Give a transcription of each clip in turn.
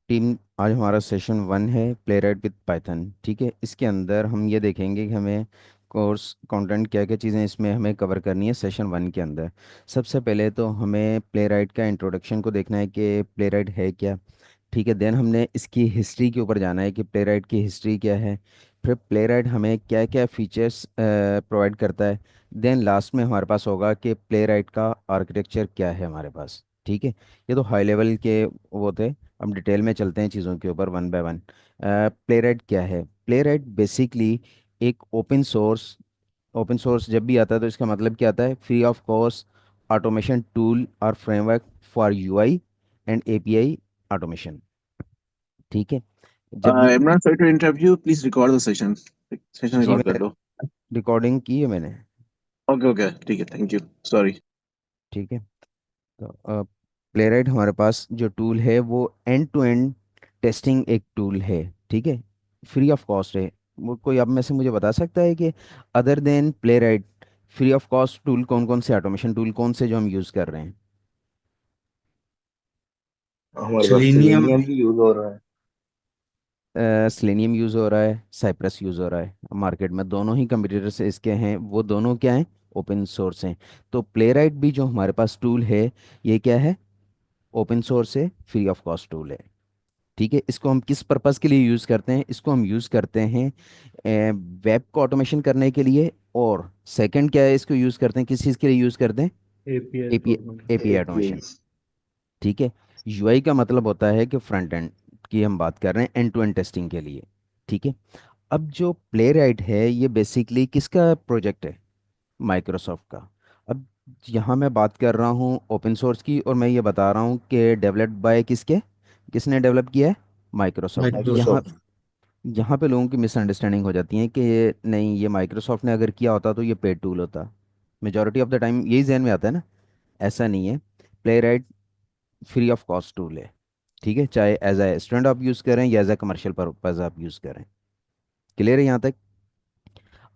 Team, आज हमारा session 1 है प्ले राइट विद पाइथन। ठीक है, इसके अंदर हम ये देखेंगे कि हमें कोर्स कंटेंट क्या क्या चीज़ें इसमें हमें कवर करनी है सेशन 1 के अंदर। सबसे पहले तो हमें प्ले राइट का इंट्रोडक्शन को देखना है कि प्ले राइट है क्या। ठीक है, देन हमने इसकी हिस्ट्री के ऊपर जाना है कि प्ले राइट की हिस्ट्री क्या है। फिर प्ले राइट हमें क्या क्या फीचर्स प्रोवाइड करता है। देन लास्ट में हमारे पास होगा कि प्ले राइट का आर्किटेक्चर क्या है हमारे पास। ठीक है, ये तो हाई लेवल के वो थे। अब डिटेल में चलते हैं चीज़ों के ऊपर one by one. Play right क्या है? प्ले राइट बेसिकली एक ओपन सोर्स जब भी आता है तो इसका मतलब क्या आता है? Free of cost automation tool और framework for UI and API automation. ठीक है, जब भी Imran, sorry to interrupt you. Please record the session. Session जी रिकॉर्ड कर मैंने लो। रिकॉर्डिंग की है मैंने। ओके ओके, ठीक है, थैंक यू। सॉरी। ठीक है, तो प्लेराइट हमारे पास जो टूल है वो एंड टू एंड टेस्टिंग एक टूल है। ठीक है, फ्री ऑफ कॉस्ट है। वो कोई आप में से मुझे बता सकता है कि other than playwright free of cost tool कौन कौन से, ऑटोमेशन टूल कौन से जो हम यूज़ कर रहे हैं? हमारे पास सेलेनियम। सेलेनियम भी यूज हो रहा है। सेलेनियम यूज़ हो रहा है, साइप्रस यूज़ हो रहा है। मार्केट में दोनों ही कंप्यूटर्स इसके हैं, वो दोनों क्या हैं? ओपन सोर्स हैं। तो प्लेराइट भी जो हमारे पास टूल है, ये क्या है? ओपन सोर्स है, फ्री ऑफ कॉस्ट टूल है। ठीक है, इसको हम किस पर्पस के लिए यूज़ करते हैं? इसको हम यूज़ करते हैं वेब को ऑटोमेशन करने के लिए। और सेकंड क्या है, इसको यूज़ करते हैं किस चीज़ के लिए यूज़ करते हैं? API AP development. API API. Automation. ठीक है, यूआई का मतलब होता है कि फ्रंट एंड की हम बात कर रहे हैं, एंड टू एंड टेस्टिंग के लिए। ठीक है, अब जो प्ले राइट है ये बेसिकली किसका प्रोजेक्ट है? माइक्रोसॉफ्ट का। अब यहाँ मैं बात कर रहा हूँ ओपन सोर्स की, और मैं ये बता रहा हूँ कि डेवलप्ड बाय किसके, किसने डेवलप किया है? माइक्रोसॉफ्ट। यहाँ माइक्रोसॉफ्ट। माइक्रोसॉफ्ट। यहाँ पे लोगों की मिसअंडरस्टैंडिंग हो जाती है कि नहीं, ये माइक्रोसॉफ्ट ने अगर किया होता तो ये पेड टूल होता। मेजॉरिटी ऑफ द टाइम यही जहन में आता है ना। ऐसा नहीं है, play right free of cost tool है। ठीक है, चाहे एज ए स्टूडेंट आप यूज़ करें या एज ए कमर्शियल पर्पज आप यूज़ करें। क्लियर है यहाँ तक?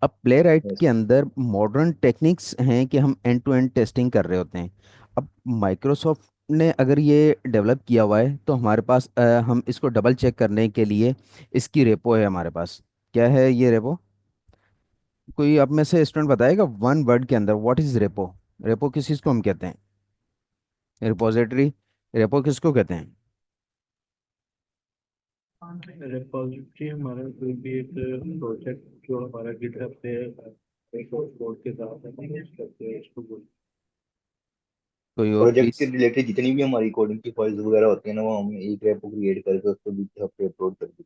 अब प्ले राइट यस। के अंदर मॉडर्न टेक्निक्स हैं कि हम एंड टू एंड टेस्टिंग कर रहे होते हैं। अब माइक्रोसॉफ्ट ने अगर ये डेवलप किया हुआ है तो हमारे पास हम इसको डबल चेक करने के लिए इसकी रेपो है हमारे पास। क्या है ये रेपो? कोई आप में से स्टूडेंट बताएगा वन वर्ड के अंदर व्हाट इज रेपो? रेपो किस चीज़ को हम कहते हैं? रिपोजिटरी। रेपो किसको कहते हैं? रिपॉजिटरी हमारा कोई भी एक प्रोजेक्ट जो हमारा गिटहब पे एक कोड के साथ है मैनेज करते हैं इसको बोलते कोई और प्रोजेक्ट के प्लीज। रिलेटेड जितनी भी हमारी कोडिंग की फाइल्स वगैरह होती है ना, वो हम एक रेपो क्रिएट करके उसको गिटहब पे अपलोड कर देते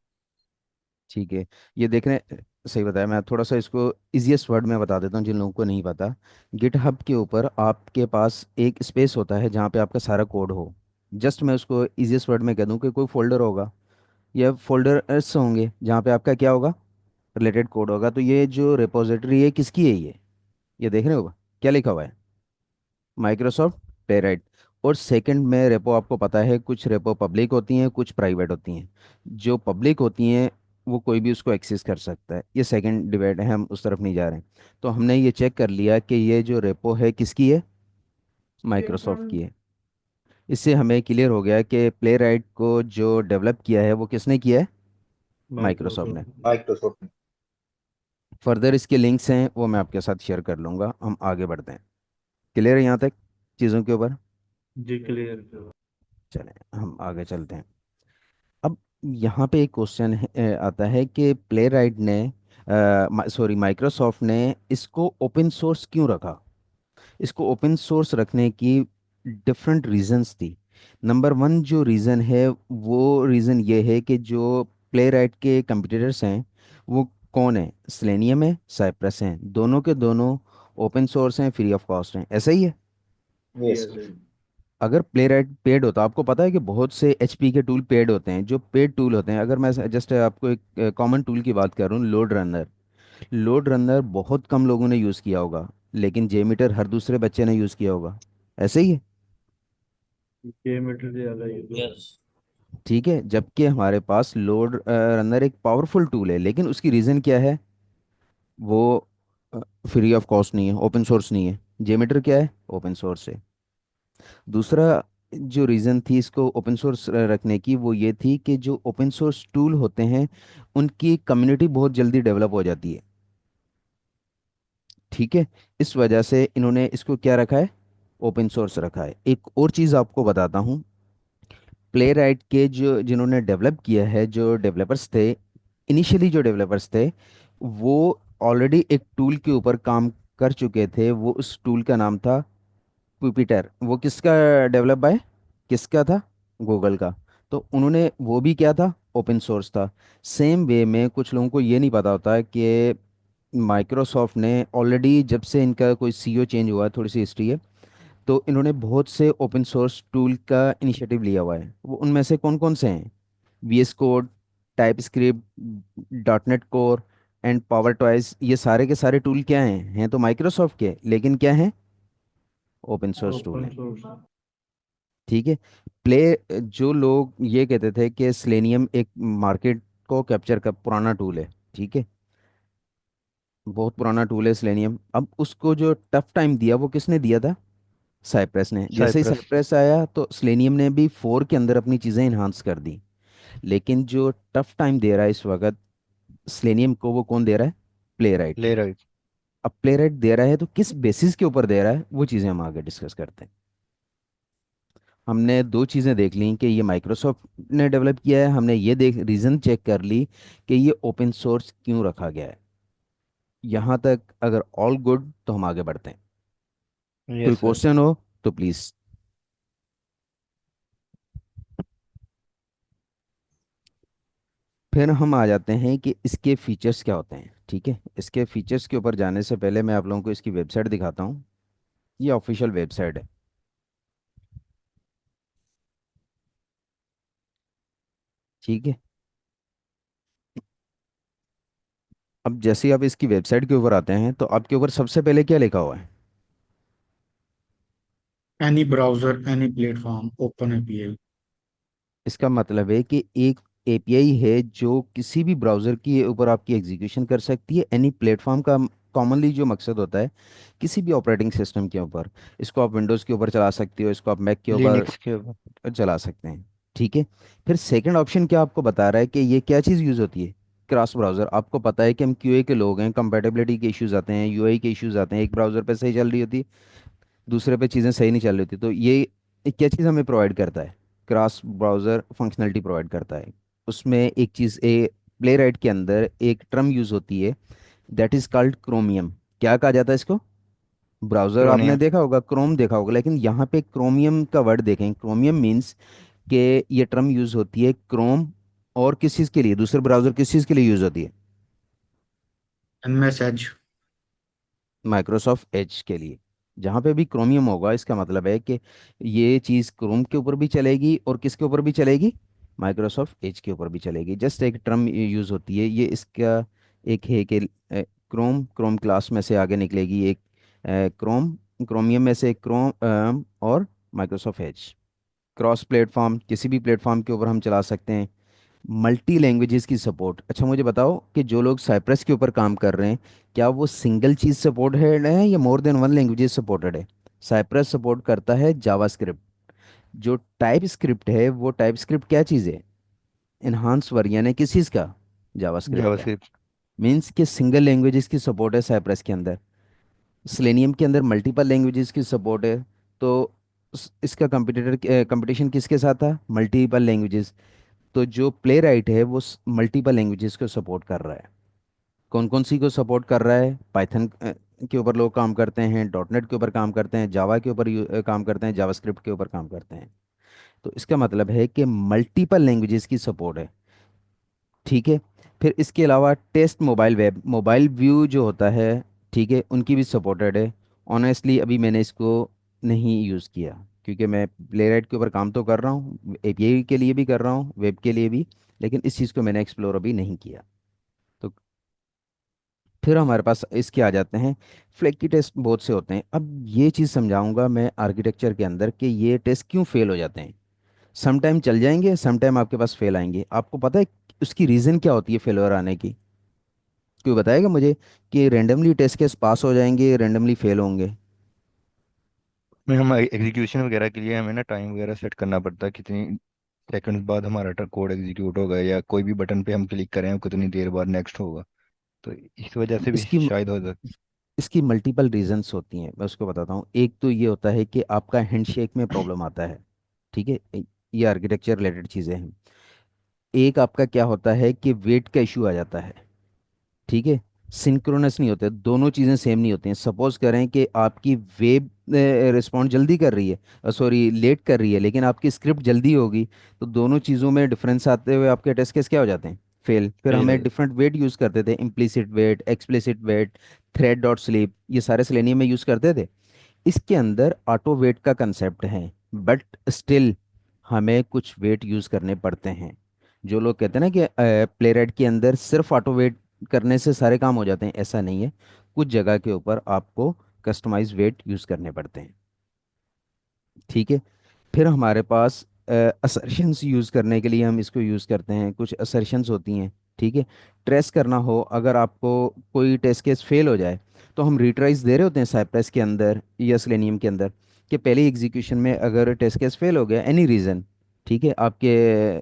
ठीक है, ये देख रहे हैं, सही बताया। मैं थोड़ा सा इसको इजीएस्ट वर्ड में बता देता हूँ जिन लोगों को नहीं पता। गिटहब के ऊपर आपके पास एक स्पेस होता है जहाँ पे आपका सारा कोड हो। जस्ट मैं उसको इजीएस्ट वर्ड में कह दूँ कि कोई फोल्डर होगा या फोल्डर्स होंगे जहाँ पे आपका क्या होगा? रिलेटेड कोड होगा। तो ये जो रिपोजिटरी है किसकी है ये देख रहे हो क्या लिखा हुआ है? Microsoft playwright. और सेकंड में रेपो, आपको पता है कुछ रेपो पब्लिक होती हैं कुछ प्राइवेट होती हैं। जो पब्लिक होती हैं वो कोई भी उसको एक्सेस कर सकता है। ये सेकंड डिबेट है, हम उस तरफ नहीं जा रहे हैं। तो हमने ये चेक कर लिया कि ये जो रेपो है किसकी है? माइक्रोसॉफ्ट की है। इससे हमें क्लियर हो गया कि प्लेराइट को जो डेवलप किया है वो किसने किया है? हैं माइक्रोसॉफ्ट ने। माइक्रोसॉफ्ट। माइक्रोसॉफ्ट। फर्दर इसके लिंक्स हैं वो मैं आपके साथ शेयर कर लूँगा। हम आगे बढ़ते हैं। क्लियर है यहाँ तक चीज़ों के ऊपर? जी क्लियर। चलें हम आगे चलते हैं। अब यहाँ पे एक क्वेश्चन आता है कि प्ले राइट ने, सॉरी, माइक्रोसॉफ्ट ने इसको ओपन सोर्स क्यों रखा? इसको ओपन सोर्स रखने की डिफरेंट रीजंस थी। नंबर वन जो रीज़न है वो रीज़न ये है कि जो प्ले राइट के कंप्यूटर्स हैं वो कौन है? सेलेनियम है, साइप्रस हैं, दोनों के दोनों ओपन सोर्स हैं, फ्री ऑफ कॉस्ट हैं। ऐसा ही है। यस। यस। अगर प्ले राइट पेड होता, आपको पता है कि बहुत से एचपी के टूल पेड होते हैं, जो पेड टूल होते हैं। अगर मैं जस्ट आपको एक कॉमन टूल की बात करूँ, लोड रनर। लोड रनर बहुत कम लोगों ने यूज़ किया होगा, लेकिन जेमीटर हर दूसरे बच्चे ने यूज़ किया होगा। ऐसे ही है। ये मटेरियल ज़्यादा यूज होता है। ठीक है, जबकि हमारे पास लोड रनर एक पावरफुल टूल है, लेकिन उसकी रीज़न क्या है? वो फ्री ऑफ कॉस्ट नहीं है, ओपन सोर्स नहीं है। जेमीटर क्या है? ओपन सोर्स है। दूसरा, जो रीज़न थी इसको ओपन सोर्स रखने की, वो ये थी कि जो ओपन सोर्स टूल होते हैं उनकी कम्युनिटी बहुत जल्दी डेवलप हो जाती है। ठीक है, इस वजह से इन्होंने इसको क्या रखा है, ओपन सोर्स रखा है। एक और चीज़ आपको बताता हूँ, प्ले राइट के जो जिन्होंने डेवलप किया है, जो डेवलपर्स थे, इनिशियली जो डेवलपर्स थे, वो ऑलरेडी एक टूल के ऊपर काम कर चुके थे। वो उस टूल का नाम था जुपिटर। वो किसका डेवलप बाय, किसका था, गूगल का। तो उन्होंने वो भी क्या था, ओपन सोर्स था। सेम वे में कुछ लोगों को ये नहीं पता होता कि माइक्रोसॉफ्ट ने ऑलरेडी, जब से इनका कोई सीईओ चेंज हुआ है, थोड़ी सी हिस्ट्री है, तो इन्होंने बहुत से ओपन सोर्स टूल का इनिशिएटिव लिया हुआ है। वो उनमें से कौन कौन से हैं, VS code, type script, dot net core and power toys, ये सारे के सारे टूल क्या हैं तो माइक्रोसॉफ्ट के, लेकिन क्या हैं, ओपन सोर्स टूल ओपन हैं। सोर्स। ठीक है। प्ले जो लोग ये कहते थे कि स्लेनियम एक मार्केट को कैप्चर कर पुराना टूल है, ठीक है, बहुत पुराना टूल है स्लेनियम। अब उसको जो टफ टाइम दिया वो किसने दिया था, साइप्रस ने। जैसे ही साइप्रस। साइप्रस आया तो स्लेनियम ने भी 4 के अंदर अपनी चीज़ें इन्हांस कर दी। लेकिन जो टफ टाइम दे रहा है इस वक्त स्लेनियम को, वो कौन दे रहा है, प्ले राइट। ले राइट। अब प्ले राइट दे रहा है तो किस बेसिस के ऊपर दे रहा है, वो चीज़ें हम आगे डिस्कस करते हैं। हमने दो चीज़ें देख ली कि ये माइक्रोसॉफ्ट ने डेवलप किया है, हमने ये देख रीज़न चेक कर ली कि ये ओपन सोर्स क्यों रखा गया है। यहाँ तक अगर ऑल गुड तो हम आगे बढ़ते हैं। कोई यस सर। क्वेश्चन हो तो प्लीज़। फिर हम आ जाते हैं कि इसके फीचर्स क्या होते हैं। ठीक है, इसके फीचर्स के ऊपर जाने से पहले मैं आप लोगों को इसकी वेबसाइट दिखाता हूँ। ये ऑफिशियल वेबसाइट है। ठीक है, अब जैसे ही आप इसकी वेबसाइट के ऊपर आते हैं तो आपके ऊपर सबसे पहले क्या लिखा हुआ है, any browser any platform open API. इसका मतलब है कि एक API है जो किसी भी ब्राउज़र के ऊपर आपकी एग्जीक्यूशन कर सकती है, एनी प्लेटफॉर्म का कॉमनली जो मकसद होता है, किसी भी ऑपरेटिंग सिस्टम के ऊपर। इसको आप विंडोज़ के ऊपर चला सकते हो, इसको आप मैक के ऊपर लिनक्स के ऊपर। चला सकते हैं। ठीक है, फिर सेकंड ऑप्शन क्या आपको बता रहा है कि ये क्या चीज़ यूज़ होती है, क्रॉस ब्राउज़र। आपको पता है कि हम QA के लोग हैं, कंपेटेबिलिटी के इश्यूज आते हैं, UI के इश्यूज आते हैं, एक ब्राउज़र पे सही चल रही होती है, दूसरे पे चीज़ें सही नहीं चल रही होती। तो ये एक क्या चीज़ हमें प्रोवाइड करता है, क्रॉस ब्राउज़र फंक्शनलिटी प्रोवाइड करता है। उसमें एक चीज़ प्ले राइट के अंदर एक टर्म यूज़ होती है, दैट इज़ कॉल्ड क्रोमियम। क्या कहा जाता है इसको, ब्राउज़र आपने क्रोनियम। देखा होगा, क्रोम देखा होगा, लेकिन यहाँ पे क्रोमियम का वर्ड देखें। क्रोमियम मीन्स कि ये टर्म यूज़ होती है क्रोम और किस चीज़ के लिए, दूसरे ब्राउज़र किस चीज़ के लिए यूज़ होती है, एमएस एज। माइक्रोसॉफ्ट एज के लिए। जहाँ पे भी क्रोमियम होगा इसका मतलब है कि ये चीज़ क्रोम के ऊपर भी चलेगी और किसके ऊपर भी चलेगी, माइक्रोसॉफ्ट एज के ऊपर भी चलेगी। जस्ट एक टर्म यूज़ होती है ये, इसका एक है कि क्रोम, क्रोम क्लास में से आगे निकलेगी एक क्रोम, क्रोमियम में से क्रोम और माइक्रोसॉफ्ट एज। क्रॉस प्लेटफॉर्म, किसी भी प्लेटफॉर्म के ऊपर हम चला सकते हैं। मल्टी लैंग्वेजेस की सपोर्ट। अच्छा मुझे बताओ कि जो लोग साइप्रस के ऊपर काम कर रहे हैं, क्या वो सिंगल चीज़ सपोर्टेड है या more than one languages supported है। साइप्रस सपोर्ट करता है जावास्क्रिप्ट। जो टाइप स्क्रिप्ट है, वो टाइप स्क्रिप्ट क्या चीज़ है, इन्हांस वर्जन है किस चीज़ का, जावास्क्रिप्ट का। जावास्क्रिप्ट। मीन्स कि सिंगल लैंग्वेजेस की सपोर्ट है साइप्रस के अंदर। स्लेनियम के अंदर मल्टीपल लैंग्वेजेस की सपोर्ट है। तो इसका कंपटीशन किसके साथ था, मल्टीपल लैंग्वेजेस। तो जो प्ले राइट है वो मल्टीपल लैंग्वेजेस को सपोर्ट कर रहा है। कौन कौन सी को सपोर्ट कर रहा है, पाइथन के ऊपर लोग काम करते हैं, डॉट नेट के ऊपर काम करते हैं, जावा के ऊपर काम करते हैं, जावास्क्रिप्ट के ऊपर काम करते हैं। तो इसका मतलब है कि मल्टीपल लैंग्वेजेस की सपोर्ट है। ठीक है, फिर इसके अलावा test mobile web, mobile view जो होता है, ठीक है, उनकी भी सपोर्टेड है। ऑनेस्टली अभी मैंने इसको नहीं यूज़ किया, क्योंकि मैं प्ले राइट के ऊपर काम तो कर रहा हूँ, API के लिए भी कर रहा हूँ, वेब के लिए भी, लेकिन इस चीज़ को मैंने एक्सप्लोर अभी नहीं किया। तो फिर हमारे पास इसके आ जाते हैं, फ्लैकी टेस्ट बहुत से होते हैं। अब ये चीज़ समझाऊंगा मैं आर्किटेक्चर के अंदर कि ये टेस्ट क्यों फेल हो जाते हैं। सम टाइम चल जाएंगे, सम टाइम आपके पास फेल आएंगे। आपको पता है उसकी रीज़न क्या होती है फेलियर आने की, कोई बताएगा मुझे, कि रेंडमली टेस्ट केस पास हो जाएंगे, रेंडमली फेल होंगे। में हम एग्जीक्यूशन वगैरह के लिए हमें ना टाइम वगैरह सेट करना पड़ता है, कितनी सेकंड्स बाद हमारा कोड एग्जीक्यूट होगा, या कोई भी बटन पे हम क्लिक करें कितनी देर बाद नेक्स्ट होगा। तो इस वजह से भी इसकी शायद हो सकता इसकी मल्टीपल रीजंस होती हैं, मैं उसको बताता हूँ। एक तो ये होता है कि आपका हैंडशेक में प्रॉब्लम आता है, ठीक है, ये आर्किटेक्चर रिलेटेड चीज़ें हैं। एक आपका क्या होता है कि वेट का इशू आ जाता है, ठीक है। सिंक्रोनस नहीं होते, दोनों चीज़ें सेम नहीं होती हैं। सपोज करें कि आपकी वेब रिस्पॉन्ड जल्दी कर रही है, सॉरी लेट कर रही है, लेकिन आपकी स्क्रिप्ट जल्दी होगी, तो दोनों चीज़ों में डिफरेंस आते हुए आपके टेस्ट केस क्या हो जाते हैं, फेल। फिर फेल हो हमें जाता डिफरेंट वेट यूज़ करते थे, implicit wait, explicit wait, thread dot sleep, ये सारे सेलेनियम में यूज़ करते थे। इसके अंदर ऑटो वेट का कंसेप्ट है, बट स्टिल हमें कुछ वेट यूज़ करने पड़ते हैं। जो लोग कहते हैं ना कि प्लेराइट के अंदर सिर्फ ऑटो वेट करने से सारे काम हो जाते हैं, ऐसा नहीं है। कुछ जगह के ऊपर आपको कस्टमाइज वेट यूज़ करने पड़ते हैं, ठीक है। फिर हमारे पास असर्शंस यूज़ करने के लिए हम इसको यूज़ करते हैं, कुछ असर्शंस होती हैं, ठीक है। ट्रेस करना हो, अगर आपको कोई टेस्ट केस फेल हो जाए, तो हम रिट्राइज दे रहे होते हैं साइप्रस के अंदर या सेलेनियम के अंदर, कि पहले एग्जीक्यूशन में अगर टेस्ट केस फेल हो गया एनी रीज़न, ठीक है, आपके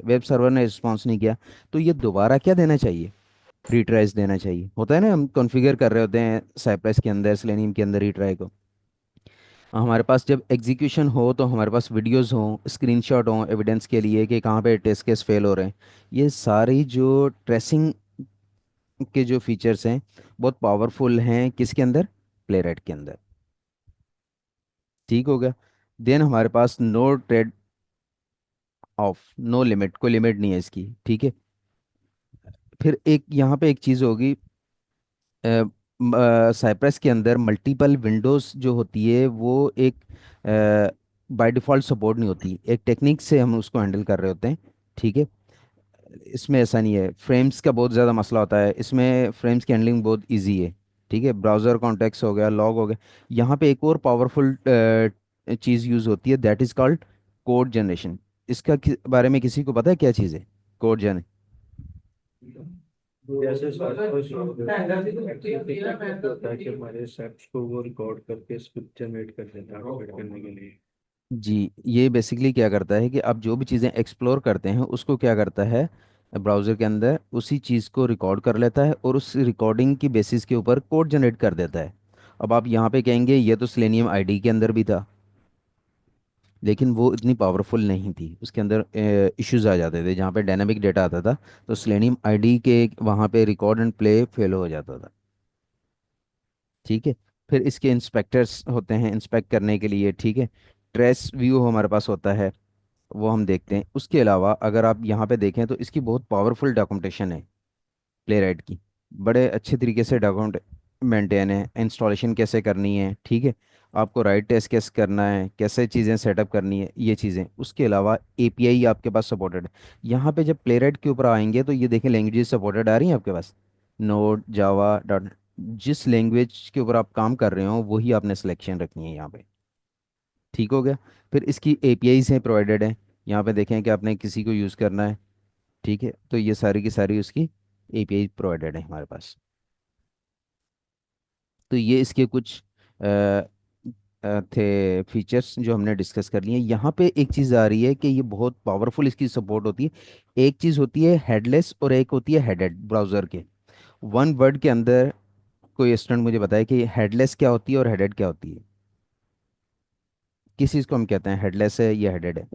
वेब सर्वर ने रिस्पॉन्स नहीं किया, तो ये दोबारा क्या देना चाहिए, रिट्राइज देना चाहिए। होता है ना, हम कॉन्फ़िगर कर रहे होते हैं साइप्रस के अंदर सेलेनियम के अंदर रिट्राई को। हमारे पास जब एग्जीक्यूशन हो तो हमारे पास वीडियोस हों, स्क्रीनशॉट हों एविडेंस के लिए कि कहाँ पे टेस्ट केस फेल हो रहे हैं। ये सारी जो ट्रेसिंग के जो फीचर्स हैं, बहुत पावरफुल हैं किसके अंदर, प्लेराइट के अंदर। ठीक हो गया। देन हमारे पास no trade off, no limit, कोई लिमिट नहीं है इसकी, ठीक है। फिर एक यहाँ पे एक चीज़ होगी, साइप्रस के अंदर मल्टीपल विंडोज जो होती है वो एक बाय डिफ़ॉल्ट सपोर्ट नहीं होती, एक टेक्निक से हम उसको हैंडल कर रहे होते हैं, ठीक है। इसमें ऐसा नहीं है, फ्रेम्स का बहुत ज़्यादा मसला होता है इसमें, फ्रेम्स की हैंडलिंग बहुत इजी है, ठीक है। ब्राउज़र कॉन्टेक्स्ट हो गया, लॉग हो गया। यहाँ पे एक और पावरफुल चीज़ यूज़ होती है, that is called code generation. इसका बारे में किसी को पता है क्या चीज़ है कोड जन? जैसे साइप्रस होता है कि हमारे सेट्स को वो रिकॉर्ड करके स्क्रिप्ट जनरेट कर देता है ऑटोमेट करने के लिए। जी, ये बेसिकली क्या करता है कि आप जो भी चीज़ें एक्सप्लोर करते हैं उसको क्या करता है, ब्राउज़र के अंदर उसी चीज़ को रिकॉर्ड कर लेता है और उस रिकॉर्डिंग की बेसिस के ऊपर कोड जनरेट कर देता है। अब आप यहाँ पे कहेंगे ये तो सेलेनियम आईडी के अंदर भी था, लेकिन वो इतनी पावरफुल नहीं थी, उसके अंदर इश्यूज आ जाते थे जहाँ पे डायनामिक डेटा आता था, तो सेलेनियम आईडी के वहाँ पे रिकॉर्ड एंड प्ले फेल हो जाता था, ठीक है। फिर इसके इंस्पेक्टर्स होते हैं इंस्पेक्ट करने के लिए, ठीक है। ट्रेस व्यू हमारे पास होता है, वो हम देखते हैं। उसके अलावा अगर आप यहाँ पे देखें तो इसकी बहुत पावरफुल डॉक्यूमेंटेशन है प्लेराइट की, बड़े अच्छे तरीके से डॉक्यूमेंट मेंटेन है, इंस्टॉलेशन कैसे करनी है, ठीक है। आपको राइट टेस्ट कैसे करना है, कैसे चीज़ें सेटअप करनी है, ये चीज़ें। उसके अलावा एपीआई आपके पास सपोर्टेड है। यहाँ पे जब प्लेराइट के ऊपर आएंगे तो ये देखें लैंग्वेजेस सपोर्टेड आ रही हैं आपके पास, नोड, जावा, डॉट। जिस लैंग्वेज के ऊपर आप काम कर रहे हो वही आपने सिलेक्शन रखनी है यहाँ पे, ठीक हो गया। फिर इसकी एपीआईज हैं प्रोवाइडेड है, यहाँ पे देखें कि आपने किसी को यूज़ करना है, ठीक है, तो ये सारी की सारी उसकी एपीआई प्रोवाइडेड है हमारे पास। तो ये इसके कुछ थे फीचर्स जो हमने डिस्कस कर लिए। यहाँ पे एक चीज़ आ रही है कि ये बहुत पावरफुल इसकी सपोर्ट होती है। एक चीज़ होती है हेडलेस और एक होती है हेडेड ब्राउज़र के। वन वर्ड के अंदर कोई स्टूडेंट मुझे बताए कि हेडलेस क्या होती है और हेडेड क्या होती है, किस चीज़ को हम कहते हैं, हेडलेस है या हेडेड है?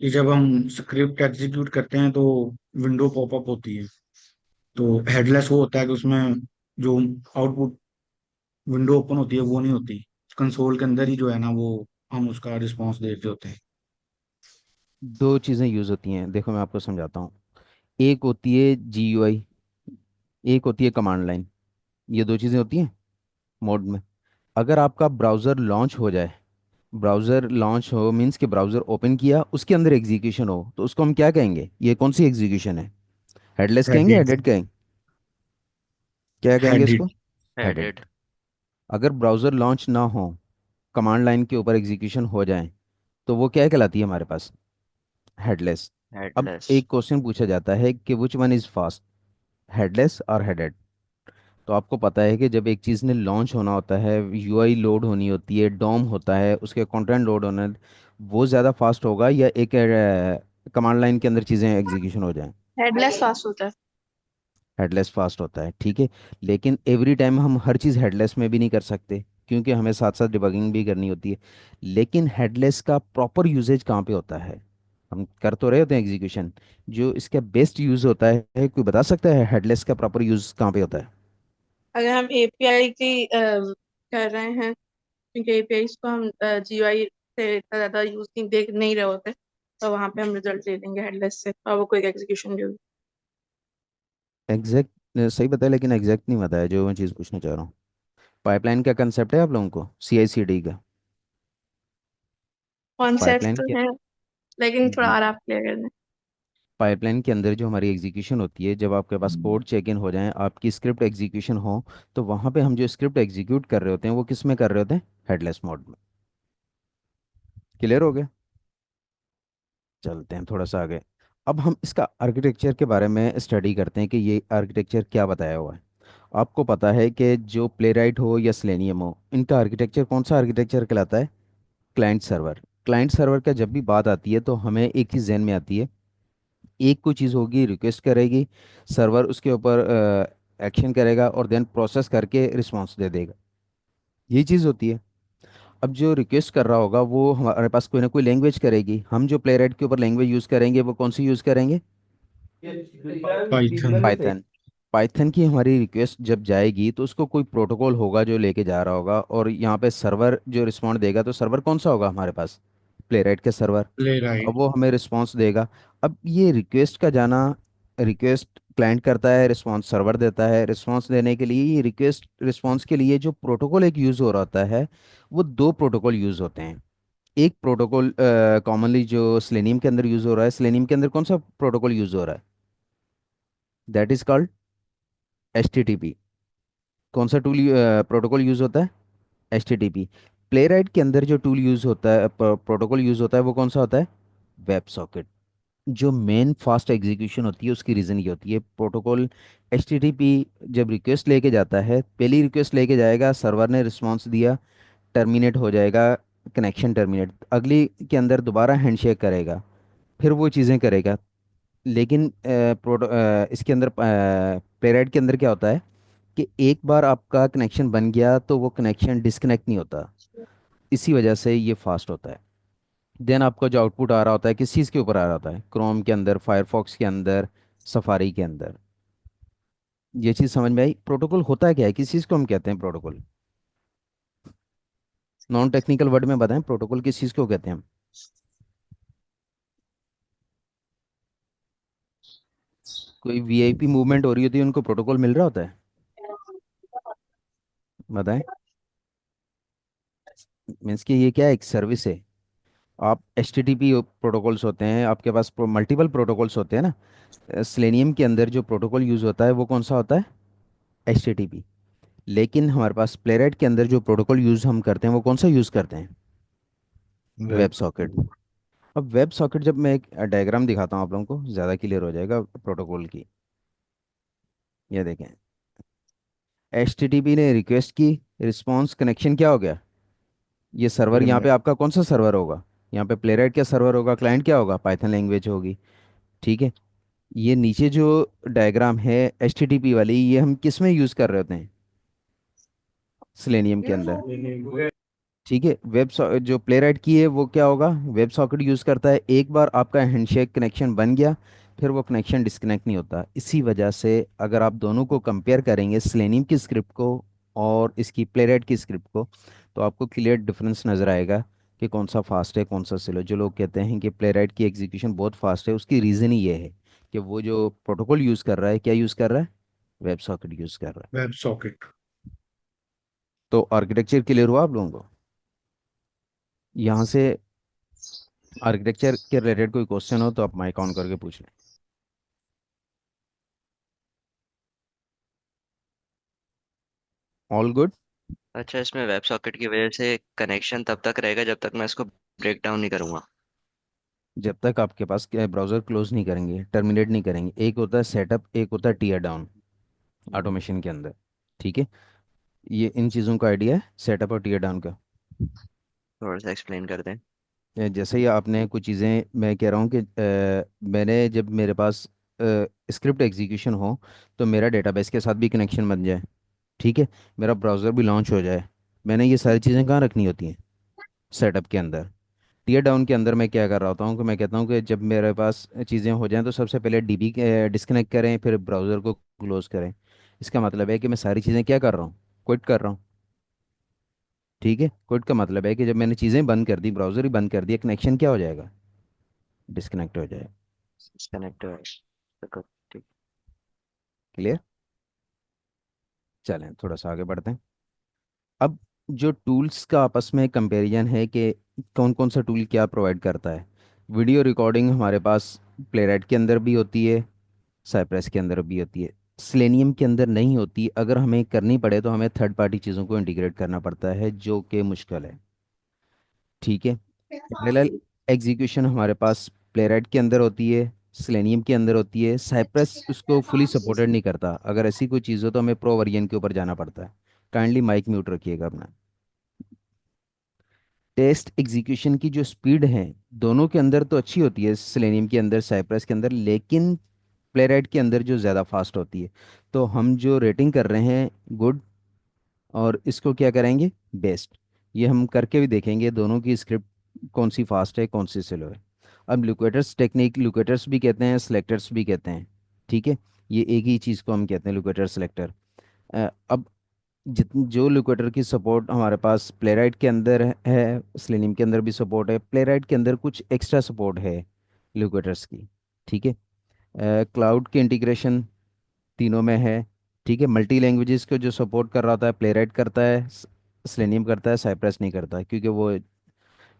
कि जब हम स्क्रिप्ट एग्जीक्यूट करते हैं तो विंडो पॉपअप होती है, तो हेडलेस वो होता है कि उसमें जो आउटपुट विंडो ओपन होती है वो नहीं होती, कंसोल के अंदर ही जो है ना वो हम उसका रिस्पॉन्स दे रहे होते हैं। दो चीज़ें यूज़ होती हैं, देखो मैं आपको समझाता हूँ। एक होती है जीयूआई, एक होती है कमांड लाइन। ये दो चीज़ें होती हैं मोड में। अगर आपका ब्राउज़र लॉन्च हो जाए, ब्राउज़र लॉन्च हो मीन्स कि ब्राउज़र ओपन किया उसके अंदर एग्जीक्यूशन हो, तो उसको हम क्या कहेंगे, ये कौन सी एग्जीक्यूशन है, हेडलेस कहेंगे, हेडेड। हेडेड कहेंगे, क्या कहेंगे हेडेड। इसको? हेडेड। हेडेड। अगर ब्राउज़र लॉन्च ना हो, कमांड लाइन के ऊपर एग्जीक्यूशन हो जाए, तो वो क्या कहलाती है हमारे पास, हेडलेस। अब हेडलेस। एक क्वेश्चन पूछा जाता है कि which one is fast, headless और हेडेड? तो आपको पता है कि जब एक चीज़ ने लॉन्च होना होता है, यूआई लोड होनी होती है, डॉम होता है, उसके कंटेंट लोड होना है, वो ज़्यादा फास्ट होगा या एक कमांड लाइन के अंदर चीज़ें एग्जीक्यूशन हो जाएं? हेडलेस फास्ट होता है। हेडलेस फास्ट होता है, ठीक है। लेकिन एवरी टाइम हम हर चीज़ हेडलेस में भी नहीं कर सकते, क्योंकि हमें साथ साथ डिबगिंग भी करनी होती है। लेकिन हेडलेस का प्रॉपर यूजेज कहाँ पे होता है? हम कर तो रहे होते हैं एग्जीक्यूशन, जो इसका बेस्ट यूज़ होता है कोई बता सकता है हेडलेस का प्रॉपर यूज़ कहाँ पे होता है? अगर हम एपीआई की कर रहे हैं, क्योंकि एपीआई को हम जीयूआई से इतना ज्यादा यूज नहीं देख नहीं रहे होते, तो वहां पे हम रिजल्ट ले लेंगे हेडलेस से, और वो कोई एग्जीक्यूशन भी होगी। एग्जैक्ट सही बताया, लेकिन एग्जैक्ट नहीं बताया जो मैं चीज़ पूछना चाह रहा हूँ। पाइपलाइन का कंसेप्ट है आप लोगों को, CI/CD का? कॉन्सेप्ट पाइपलाइन तो के है, लेकिन थोड़ा जी, और आप क्लियर कर दें। पाइपलाइन के अंदर जो हमारी एग्जीक्यूशन होती है, जब आपके पास कोड चेक इन हो जाए, आपकी स्क्रिप्ट एग्जीक्यूशन हो, तो वहाँ पे हम जो स्क्रिप्ट एग्जीक्यूट कर रहे होते हैं वो किस में कर रहे होते हैं? हेडलेस मोड में। क्लियर हो गया? चलते हैं थोड़ा सा आगे। अब हम इसका आर्किटेक्चर के बारे में स्टडी करते हैं कि ये आर्किटेक्चर क्या बताया हुआ है। आपको पता है कि जो प्लेराइट हो या सेलेनियम हो, इनका आर्किटेक्चर कौन सा आर्किटेक्चर कहलाता है? Client server. क्लाइंट सर्वर का जब भी बात आती है तो हमें एक चीज़ जहन में आती है, एक कोई चीज़ होगी, रिक्वेस्ट करेगी, सर्वर उसके ऊपर एक्शन करेगा और देन प्रोसेस करके रिस्पॉन्स दे देगा। यही चीज़ होती है। अब जो रिक्वेस्ट कर रहा होगा वो हमारे पास कोई ना कोई लैंग्वेज करेगी, हम जो प्लेराइट के ऊपर लैंग्वेज यूज़ करेंगे वो कौन सी यूज़ करेंगे? पाइथन। पाइथन। पाइथन की हमारी रिक्वेस्ट जब जाएगी तो उसको कोई प्रोटोकॉल होगा जो लेके जा रहा होगा, और यहाँ पे सर्वर जो रिस्पॉन्ड देगा, तो सर्वर कौन सा होगा हमारे पास? प्लेराइट के सर्वर। प्ले अब राइट। वो हमें रिस्पॉन्स देगा। अब ये रिक्वेस्ट का जाना, रिक्वेस्ट क्लाइंट करता है, रिस्पॉन्स सर्वर देता है। रिस्पॉन्स देने के लिए, ये रिक्वेस्ट रिस्पॉन्स के लिए जो प्रोटोकॉल एक यूज़ हो रहा होता है, वो दो प्रोटोकॉल यूज़ होते हैं। एक प्रोटोकॉल कॉमनली जो स्लेनियम के अंदर यूज़ हो रहा है, स्लेनियम के अंदर कौन सा प्रोटोकॉल यूज़ हो रहा है? That is called HTTP। कौन सा टूल प्रोटोकॉल यूज़ होता है? HTTP। प्लेराइट के अंदर जो टूल यूज़ होता है, प्रोटोकॉल यूज़ होता है, वो कौन सा होता है? Web socket. जो मेन फास्ट एग्जीक्यूशन होती है उसकी रीज़न ये होती है, प्रोटोकॉल HTTP जब रिक्वेस्ट लेके जाता है, पहली रिक्वेस्ट लेके जाएगा, सर्वर ने रिस्पॉन्स दिया, टर्मिनेट हो जाएगा, कनेक्शन टर्मिनेट, अगली के अंदर दोबारा हैंडशेक करेगा, फिर वो चीज़ें करेगा। लेकिन इसके अंदर प्लेराइट के अंदर क्या होता है कि एक बार आपका कनेक्शन बन गया तो वो कनेक्शन डिस्कनेक्ट नहीं होता। इसी वजह से ये फास्ट होता है। देन आपका जो आउटपुट आ रहा होता है किस चीज़ के ऊपर आ रहा होता है? क्रोम के अंदर, फायरफॉक्स के अंदर, सफारी के अंदर। ये चीज़ समझ में आई? प्रोटोकॉल होता क्या है, किस चीज़ को हम कहते हैं प्रोटोकॉल? नॉन टेक्निकल वर्ड में बताएं, प्रोटोकॉल किस चीज़ को कहते हैं हम? कोई VIP मूवमेंट हो रही होती है, उनको प्रोटोकॉल मिल रहा होता है? बताएं। मीन्स कि ये क्या है, एक सर्विस है। आप HTTP प्रोटोकॉल्स होते हैं, आपके पास मल्टीपल प्रोटोकॉल्स होते हैं ना। सेलेनियम के अंदर जो प्रोटोकॉल यूज़ होता है वो कौन सा होता है? HTTP। लेकिन हमारे पास प्लेराइट के अंदर जो प्रोटोकॉल यूज़ हम करते हैं वो कौन सा यूज़ करते हैं? Web web. सॉकेट। अब वेब सॉकेट, जब मैं एक डायग्राम दिखाता हूँ आप लोगों को, ज़्यादा क्लियर हो जाएगा प्रोटोकॉल की। ये देखें, HTTP ने रिक्वेस्ट की, रिस्पॉन्स, कनेक्शन क्या हो गया? ये सर्वर, यहाँ पे आपका कौन सा सर्वर होगा? यहाँ पे प्लेराइट का सर्वर होगा, क्लाइंट क्या होगा? पाइथन लैंग्वेज होगी, ठीक है। ये नीचे जो डायग्राम है HTTP वाली, ये हम किस में यूज़ कर रहे होते हैं? सेलेनियम के अंदर, ठीक है। जो प्लेराइट की है वो क्या होगा? वेब सॉकेट यूज़ करता है। एक बार आपका हैंडशेक कनेक्शन बन गया, फिर वो कनेक्शन डिस्कनेक्ट नहीं होता। इसी वजह से अगर आप दोनों को कंपेयर करेंगे, सेलेनियम की स्क्रिप्ट को और इसकी प्लेराइट की स्क्रिप्ट को, तो आपको क्लियर डिफरेंस नज़र आएगा कि कौन सा फास्ट है, कौन सा स्लो। जो लोग कहते हैं कि प्लेराइट की एग्जीक्यूशन बहुत फास्ट है, उसकी रीज़न ही ये है कि वो जो प्रोटोकॉल यूज़ कर रहा है, क्या यूज़ कर रहा है? वेब सॉकेट यूज़ कर रहा है। Web socket. तो आर्किटेक्चर क्लियर हुआ आप लोगों को? यहाँ से आर्किटेक्चर के रिलेटेड कोई क्वेश्चन हो तो आप माइक ऑन करके पूछ लें। All good? अच्छा, इसमें वेब सॉकेट की वजह से कनेक्शन तब तक रहेगा जब तक मैं इसको ब्रेक डाउन नहीं करूंगा। जब तक आपके पास क्या, ब्राउज़र क्लोज नहीं करेंगे, टर्मिनेट नहीं करेंगे। एक होता है सेटअप, एक होता है टीयर डाउन ऑटोमेशन के अंदर। ठीक है, ये इन चीज़ों का आइडिया है सेटअप और टीयर डाउन का। थोड़ा सा एक्सप्लेन कर दें। जैसे ही आपने कुछ चीज़ें, मैं कह रहा हूँ कि मैंने जब मेरे पास स्क्रिप्ट एग्जीक्यूशन हो तो मेरा डेटाबेस के साथ भी कनेक्शन बन जाए, ठीक है, मेरा ब्राउज़र भी लॉन्च हो जाए, मैंने ये सारी चीज़ें कहाँ रखनी होती हैं? सेटअप के अंदर। टीयर डाउन के अंदर मैं क्या कर रहा होता हूँ कि मैं कहता हूँ कि जब मेरे पास चीज़ें हो जाएं तो सबसे पहले डीबी डिस्कनेक्ट करें, फिर ब्राउज़र को क्लोज करें। इसका मतलब है कि मैं सारी चीज़ें क्या कर रहा हूँ? क्विट कर रहा हूँ। ठीक है, क्विट का मतलब है कि जब मैंने चीज़ें बंद कर दी, ब्राउज़र ही बंद कर दिया, कनेक्शन क्या हो जाएगा? डिस्कनेक्ट हो जाएगा। डिस्कनेक्ट है तो ठीक। क्लियर? चलें थोड़ा सा आगे बढ़ते हैं। अब जो टूल्स का आपस में कंपैरिजन है कि कौन कौन सा टूल क्या प्रोवाइड करता है। वीडियो रिकॉर्डिंग हमारे पास प्लेराइट के अंदर भी होती है, साइप्रस के अंदर भी होती है, स्लेनियम के अंदर नहीं होती। अगर हमें करनी पड़े तो हमें थर्ड पार्टी चीज़ों को इंटीग्रेट करना पड़ता है, जो कि मुश्किल है। ठीक है, पैरेलल एग्जीक्यूशन हमारे पास प्लेराइट के अंदर होती है, स्लेनियम के अंदर होती है, साइप्रस उसको फुली सपोर्टेड नहीं करता। अगर ऐसी कोई चीज़ हो तो हमें प्रो वर्जन के ऊपर जाना पड़ता है। काइंडली माइक म्यूट रखिएगा अपना। टेस्ट एग्जीक्यूशन की जो स्पीड है दोनों के अंदर तो अच्छी होती है, सेलेनियम के अंदर, साइप्रस के अंदर, लेकिन प्लेराइट के अंदर जो ज़्यादा फास्ट होती है। तो हम जो रेटिंग कर रहे हैं गुड, और इसको क्या करेंगे? बेस्ट। ये हम करके भी देखेंगे दोनों की स्क्रिप्ट कौन सी फास्ट है कौन सी स्लो है। अब लुकेटर्स टेक्निक, लुकेटर्स भी कहते हैं, सेलेक्टर्स भी कहते हैं। ठीक है, ये एक ही चीज़ को हम कहते हैं, लुकेटर सेलेक्टर। अब जितनी जो लोकेटर की सपोर्ट हमारे पास प्लेराइट के अंदर है, स्लेनियम के अंदर भी सपोर्ट है, प्लेराइट के अंदर कुछ एक्स्ट्रा सपोर्ट है लोकेटर्स की। ठीक है, क्लाउड की इंटीग्रेशन तीनों में है। ठीक है, मल्टी लैंग्वेजेस को जो सपोर्ट कर रहा होता है प्लेराइट करता है, स्लेनियम करता है, साइप्रस नहीं करता है, क्योंकि वो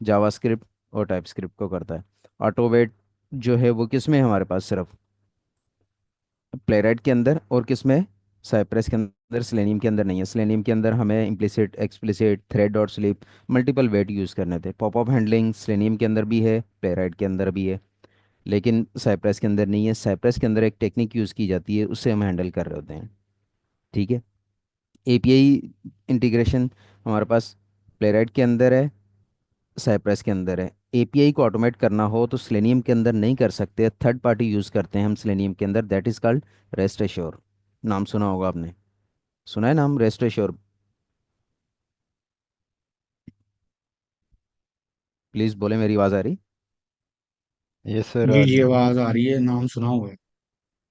जावास्क्रिप्ट और टाइपस्क्रिप्ट को करता है। ऑटोवेट जो है वो किस में है हमारे पास? सिर्फ प्लेराइट के अंदर, और किस में? साइप्रस के अंदर, सेलेनियम के अंदर नहीं है। सेलेनियम के अंदर हमें इम्प्लिसिट, एक्सप्लिसिट, थ्रेड और स्लीप, मल्टीपल वेट यूज़ करने थे। पॉपअप हैंडलिंग सेलेनियम के अंदर भी है, प्लेराइट के अंदर भी है, लेकिन साइप्रस के अंदर नहीं है। साइप्रस के अंदर एक टेक्निक यूज़ की जाती है, उससे हम हैंडल कर रहे होते हैं। ठीक है, एपीआई इंटीग्रेशन हमारे पास प्लेराइट के अंदर है, साइप्रस के अंदर है। एपीआई को ऑटोमेट करना हो तो सेलेनियम के अंदर नहीं कर सकते, थर्ड पार्टी यूज़ करते हैं हम सेलेनियम के अंदर, that is called rest assure. नाम सुना होगा आपने, सुना है नाम रेस्ट एश्योर? प्लीज़ बोले, मेरी आवाज़ आ रही? यस सर, जी जी, आवाज आ रही है, नाम सुना हुआ है।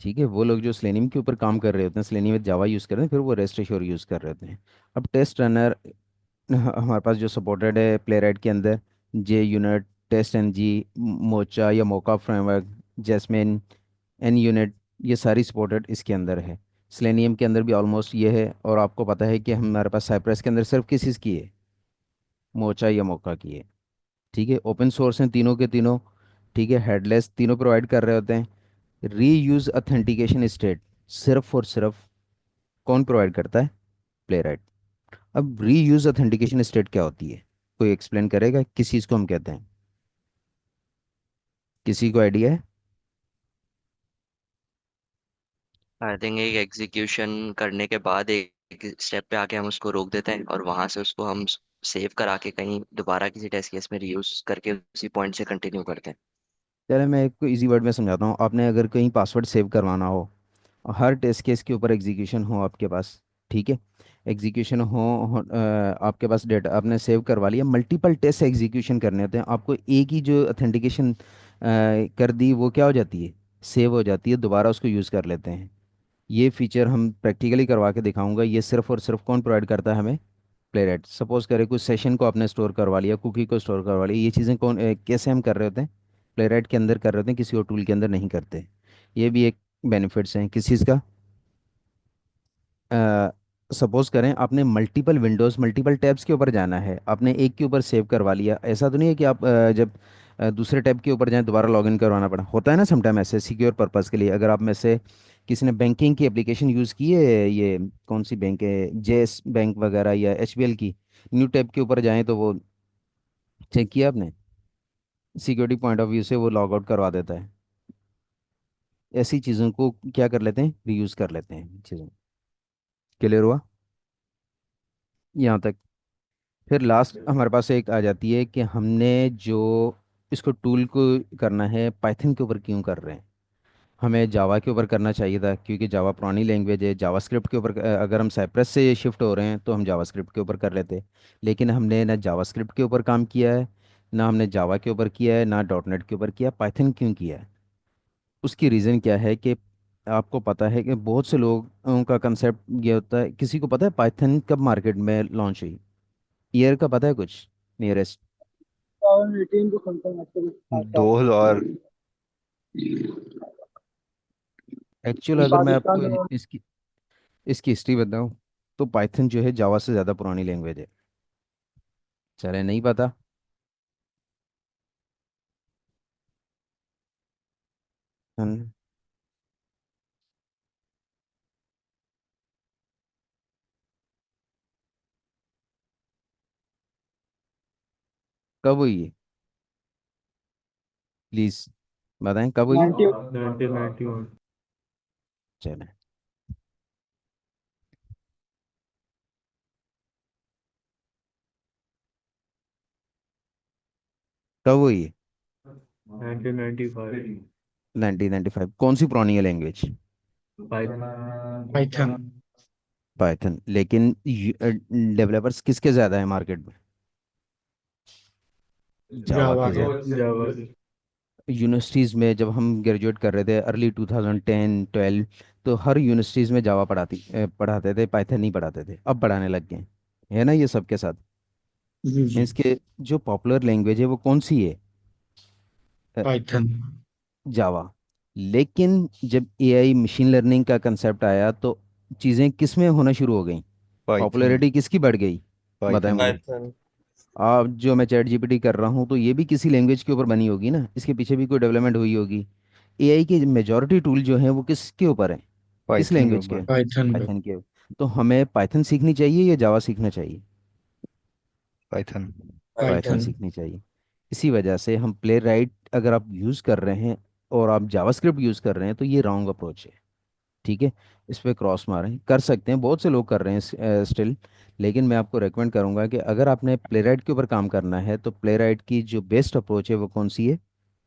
ठीक है, वो लोग जो सेलेनियम के ऊपर काम कर रहे होते हैं, सेलेनियम में जावा यूज़ कर रहे हैं, फिर वो रेस्ट एश्योर यूज़ कर रहे होते हैं। अब टेस्ट रनर हमारे पास जो सपोर्टेड है प्लेराइट के अंदर, JUnit, TestNG, Mocha या Mocha framework, Jasmine, NUnit, ये सारी सपोर्टेड इसके अंदर है। सेलेनियम के अंदर भी ऑलमोस्ट ये है। और आपको पता है कि हमारे पास साइप्रस के अंदर सिर्फ किस चीज़ की है? मोचा या मोका की है। ठीक है, ओपन सोर्स हैं तीनों के तीनों। ठीक है, हेडलेस तीनों प्रोवाइड कर रहे होते हैं। रीयूज ऑथेंटिकेशन स्टेट सिर्फ और सिर्फ कौन प्रोवाइड करता है? प्लेराइट। अब रीयूज ऑथेंटिकेशन स्टेट क्या होती है? कोई एक्सप्लेन करेगा किस चीज़ को हम कहते हैं? किसी को आइडिया है? आई थिंक एक एग्जीक्यूशन करने के बाद एक स्टेप पे आके हम उसको रोक देते हैं और वहां से उसको हम सेव करा के कहीं दोबारा किसी टेस्ट केस में रीयूज करके उसी पॉइंट से कंटिन्यू करते हैं। चलो मैं एक इजी वर्ड में समझाता हूँ। आपने अगर कहीं पासवर्ड सेव करवाना हो, और हर टेस्ट केस के ऊपर एग्जीक्यूशन हो आपके पास, ठीक है, एग्जीक्यूशन हो, आपके पास डेटा आपने सेव करवा लिया, मल्टीपल टेस्ट एग्जीक्यूशन करने होते हैं आपको, एक ही जो ऑथेंटिकेशन कर दी वो क्या हो जाती है? सेव हो जाती है, दोबारा उसको यूज़ कर लेते हैं। ये फीचर हम प्रैक्टिकली करवा के दिखाऊंगा। ये सिर्फ और सिर्फ कौन प्रोवाइड करता है हमें? प्लेरेट। सपोज करें कुछ सेशन को आपने स्टोर करवा लिया, कुकी को स्टोर करवा लिया, ये चीज़ें कौन कैसे हम कर रहे होते हैं? प्लेरेट के अंदर कर रहे होते हैं, किसी और टूल के अंदर नहीं करते। ये भी एक बेनिफिट्स हैं किस चीज़ का। सपोज करें आपने मल्टीपल विंडोज़, मल्टीपल टैब्स के ऊपर जाना है, आपने एक के ऊपर सेव करवा लिया, ऐसा तो नहीं है कि आप जब दूसरे टैब के ऊपर जाएं दोबारा लॉगिन करवाना पड़ा, होता है ना समटाइम ऐसे सिक्योर पर्पज़ के लिए। अगर आप में से किसी ने बैंकिंग की एप्लीकेशन यूज़ की है, ये कौन सी बैंक है, जेएस बैंक वगैरह या एचबीएल की, न्यू टैब के ऊपर जाएं तो वो चेक किया आपने? सिक्योरिटी पॉइंट ऑफ व्यू से वो लॉग आउट करवा देता है। ऐसी चीज़ों को क्या कर लेते हैं? रीयूज़ कर लेते हैं चीज़ों। क्लियर हुआ? यहाँ तक। फिर लास्ट हमारे पास एक आ जाती है कि हमने जो इसको टूल को करना है पाइथन के ऊपर क्यों कर रहे हैं। हमें जावा के ऊपर करना चाहिए था क्योंकि जावा पुरानी लैंग्वेज है। जावास्क्रिप्ट के ऊपर अगर हम साइप्रस से शिफ्ट हो रहे हैं तो हम जावास्क्रिप्ट के ऊपर कर लेते। लेकिन हमने ना जावास्क्रिप्ट के ऊपर काम किया है, ना हमने जावा के ऊपर किया है, ना डॉटनेट के ऊपर किया। पाइथन क्यों किया है? उसकी रीज़न क्या है कि आपको पता है कि बहुत से लोगों का कंसेप्ट ये होता है। किसी को पता है पाइथन कब मार्केट में लॉन्च हुई? ईयर का पता है कुछ? नियरेस्ट। 2018 को समथिंग एक्चुअली आसपास। 2000। एक्चुअल अगर मैं आपको पाकिस्तान में। इसकी इसकी हिस्ट्री बताऊं तो पाइथन जो है जावा से ज़्यादा पुरानी लैंग्वेज है। चले नहीं पता? हम्म, कब हुई है? प्लीज़ बताएं कब हुई है। 90। 1991। चले। कब हुई है? 1995। 1995। कौन सी पुरानी है लैंग्वेज? पाइथन। पाइथन। लेकिन डेवलपर्स किसके ज़्यादा है मार्केट में? जावा जावा के के। ज़्यादा। जावा। यूनिवर्सिटीज़ में जब हम ग्रेजुएट कर रहे थे अर्ली 2010 12, तो हर यूनिवर्सिटीज़ में जावा पढ़ाते थे, पाइथन नहीं पढ़ाते थे। अब पढ़ाने लग गए है ना ये सबके साथ। जी जी। इसके जो पॉपुलर लैंग्वेज है वो कौन सी है? पाइथन। जावा। लेकिन जब एआई मशीन लर्निंग का कंसेप्ट आया तो चीज़ें किस में होना शुरू हो गई? पाइथन। पॉपुलैरिटी किसकी बढ़ गई? बताएं पाइथन। मुझे। आप जो मैं चैट जीपीटी कर रहा हूँ तो ये भी किसी लैंग्वेज के ऊपर बनी होगी ना, इसके पीछे भी कोई डेवलपमेंट हुई होगी। एआई के मेजॉरिटी टूल जो हैं वो किसके ऊपर हैं? किस पाइथन के लैंग्वेज के? ऊपर। पाइथन पे। पाइथन के। तो हमें पाइथन सीखनी चाहिए या जावा सीखना चाहिए? पाइथन। Python Python. सीखनी चाहिए। इसी वजह से हम प्ले राइट अगर आप यूज़ कर रहे हैं और आप जावास्क्रिप्ट यूज़ कर रहे हैं तो ये रॉन्ग अप्रोच है। ठीक है। इस पे क्रॉस मारें, कर सकते हैं, बहुत से लोग कर रहे हैं स्टिल। लेकिन मैं आपको रेकमेंड करूंगा कि अगर आपने प्ले राइट के ऊपर काम करना है तो प्ले राइट की जो बेस्ट अप्रोच है वो कौन सी है?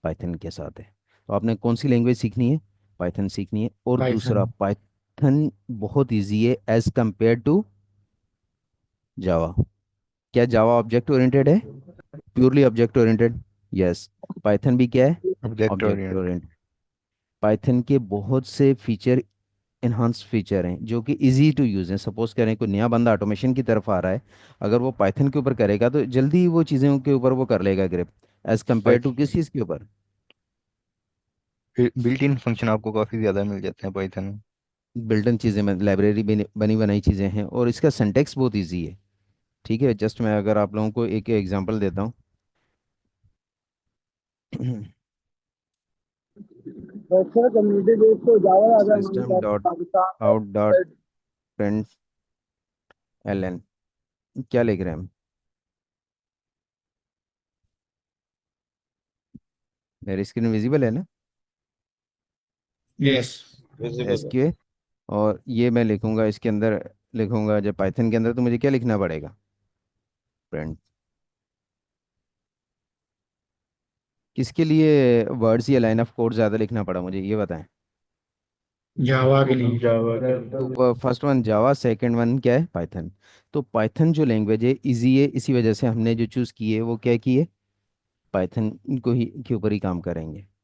पाइथन के साथ है। तो आपने कौन सी लैंग्वेज सीखनी है? पाइथन सीखनी है। और पाइथन। दूसरा, पाइथन बहुत ईजी है एज कंपेयर टू जावा। क्या जावा ऑब्जेक्ट ओरिएंटेड है? Purely object oriented. Yes. Python भी क्या है? Object object oriented. Oriented. Python के बहुत से फीचर, इन्हांस फीचर हैं जो कि इजी टू यूज़ हैं। सपोज करें कोई नया बंदा ऑटोमेशन की तरफ आ रहा है, अगर वो पाइथन के ऊपर करेगा तो जल्दी वो चीज़ों के ऊपर वो कर लेगा ग्रिप, एज कम्पेयर टू किस चीज़ के ऊपर? बिल्ट इन फंक्शन आपको काफ़ी ज़्यादा मिल जाते हैं पाइथन में। बिल्ट इन चीज़ें में लाइब्रेरी बनी बनाई चीज़ें हैं और इसका सिंटेक्स बहुत ईजी है। ठीक है। जस्ट मैं अगर आप लोगों को एक एग्जांपल देता हूँ। वैसे कम्युनिटी बेस तो जावा ज्यादा है हमारे सिस्टम पास डॉट पाकिस्तान आउट डॉट में। Print L N. क्या लिख रहे हैं हम? मेरी स्क्रीन विजिबल है ना? यस। S Q A. और ये मैं लिखूंगा इसके अंदर, लिखूंगा जब पाइथन के अंदर तो मुझे क्या लिखना पड़ेगा? प्रिंट। किसके लिए वर्ड्स या लाइन ऑफ कोड ज़्यादा लिखना पड़ा मुझे ये बताएं। जावा के लिए। जावा का। तो फर्स्ट वन जावा, सेकंड वन क्या है? पाइथन। तो पाइथन जो लैंग्वेज है इजी है, इसी वजह से हमने जो चूज़ की है वो क्या की है? पाइथन को ही के ऊपर ही काम करेंगे।